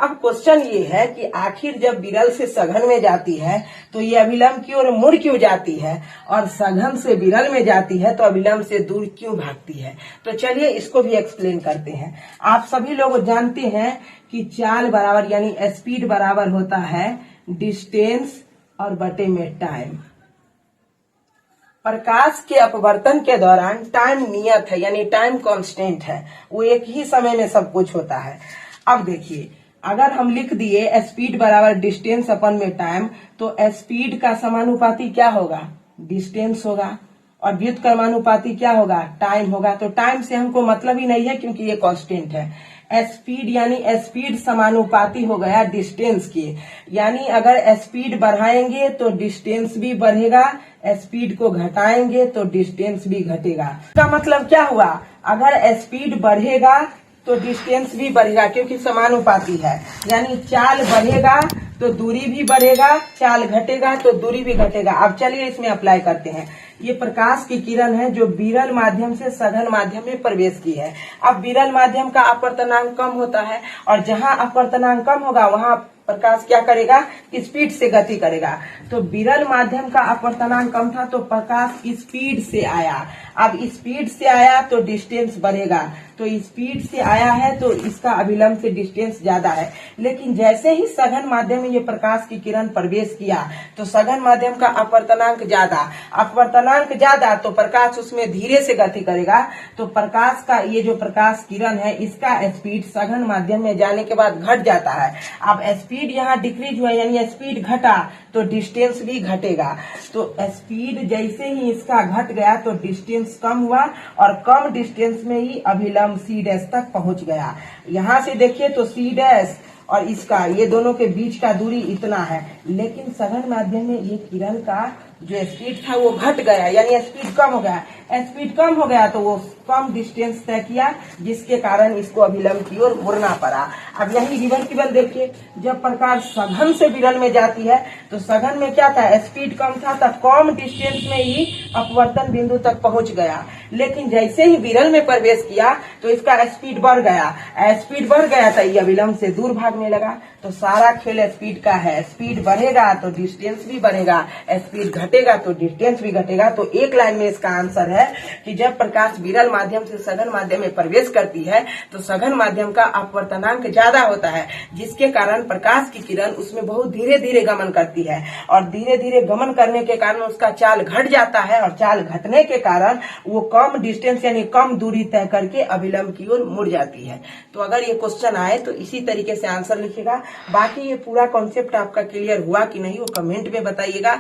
अब क्वेश्चन ये है कि आखिर जब विरल से सघन में जाती है तो ये अभिलंब की ओर मुड़ क्यों जाती है, और सघन से विरल में जाती है तो अभिलंब से दूर क्यों भागती है। तो चलिए इसको भी एक्सप्लेन करते हैं। आप सभी लोग जानते हैं कि चाल बराबर यानी स्पीड बराबर होता है डिस्टेंस और बटे में टाइम। प्रकाश के अपवर्तन के दौरान टाइम नियत है यानी टाइम कांस्टेंट है, वो एक ही समय में सब कुछ होता है। अब देखिए, अगर हम लिख दिए स्पीड बराबर डिस्टेंस अपन में टाइम, तो स्पीड का समानुपाती क्या होगा, डिस्टेंस होगा, और व्युत्क्रमानुपाती क्या होगा, टाइम होगा। तो टाइम से हमको मतलब ही नहीं है क्योंकि ये कांस्टेंट है। स्पीड यानी स्पीड समानुपाती हो गया डिस्टेंस के, यानी अगर स्पीड बढ़ाएंगे तो डिस्टेंस भी बढ़ेगा, स्पीड को घटाएंगे तो डिस्टेंस भी घटेगा। इसका मतलब क्या हुआ, अगर स्पीड बढ़ेगा तो डिस्टेंस भी बढ़ेगा क्योंकि समानुपाती है, यानी चाल बढ़ेगा तो दूरी भी बढ़ेगा, चाल घटेगा तो दूरी भी घटेगा। अब चलिए इसमें अप्लाई करते हैं। ये प्रकाश की किरण है जो विरल माध्यम से सघन माध्यम में प्रवेश की है। अब विरल माध्यम का अपवर्तनांक कम होता है और जहां अपवर्तनांक कम होगा वहां प्रकाश क्या करेगा, स्पीड से गति करेगा। तो विरल माध्यम का अपवर्तनांक कम था तो प्रकाश स्पीड से आया। अब स्पीड से आया तो डिस्टेंस बढ़ेगा, तो स्पीड से आया है तो इसका अभिलंब से डिस्टेंस ज्यादा है। लेकिन जैसे ही सघन माध्यम में ये प्रकाश की किरण प्रवेश किया तो सघन माध्यम का अपवर्तनांक ज्यादा तो प्रकाश उसमें धीरे से गति करेगा। तो प्रकाश का ये जो प्रकाश किरण है इसका स्पीड सघन माध्यम में जाने के बाद घट जाता है। अब स्पीड यहाँ डिक्रीज हुआ यानी स्पीड घटा तो डिस्टेंस भी घटेगा। तो स्पीड जैसे ही इसका घट गया तो डिस्टेंस कम हुआ और कम डिस्टेंस में ही अभिलंब सी डैश तक पहुंच गया। यहाँ से देखिए तो सी डैश और इसका ये दोनों के बीच का दूरी इतना है, लेकिन सघन माध्यम में ये किरण का जो स्पीड था वो घट गया यानी स्पीड कम हो गया। स्पीड कम हो गया तो वो कम डिस्टेंस तय किया जिसके कारण इसको अभिलंब की ओर मुड़ना पड़ा। अब यही रिवर्सिबल देखिए, जब प्रकाश सघन से विरल में जाती है तो सघन में क्या था, स्पीड कम था तब कम डिस्टेंस में ही अपवर्तन बिंदु तक पहुंच गया। लेकिन जैसे ही विरल में प्रवेश किया तो इसका स्पीड बढ़ गया तो ये अभिलंब से दूर भागने लगा। तो सारा खेल स्पीड का है, स्पीड बढ़ेगा तो डिस्टेंस भी बढ़ेगा, स्पीड घटेगा तो डिस्टेंस भी घटेगा। तो एक लाइन में इसका आंसर है कि जब प्रकाश विरल माध्यम से सघन माध्यम में प्रवेश करती है तो सघन माध्यम का अपवर्तनांक ज्यादा होता है, जिसके कारण प्रकाश की किरण उसमें बहुत धीरे धीरे गमन करती है और धीरे धीरे गमन करने के कारण उसका चाल घट जाता है और चाल घटने के कारण वो कम डिस्टेंस यानी कम दूरी तय करके अभिलंब की ओर मुड़ जाती है। तो अगर ये क्वेश्चन आए तो इसी तरीके से आंसर लिखेगा। बाकी ये पूरा कॉन्सेप्ट आपका क्लियर हुआ कि नहीं वो कमेंट में बताइएगा।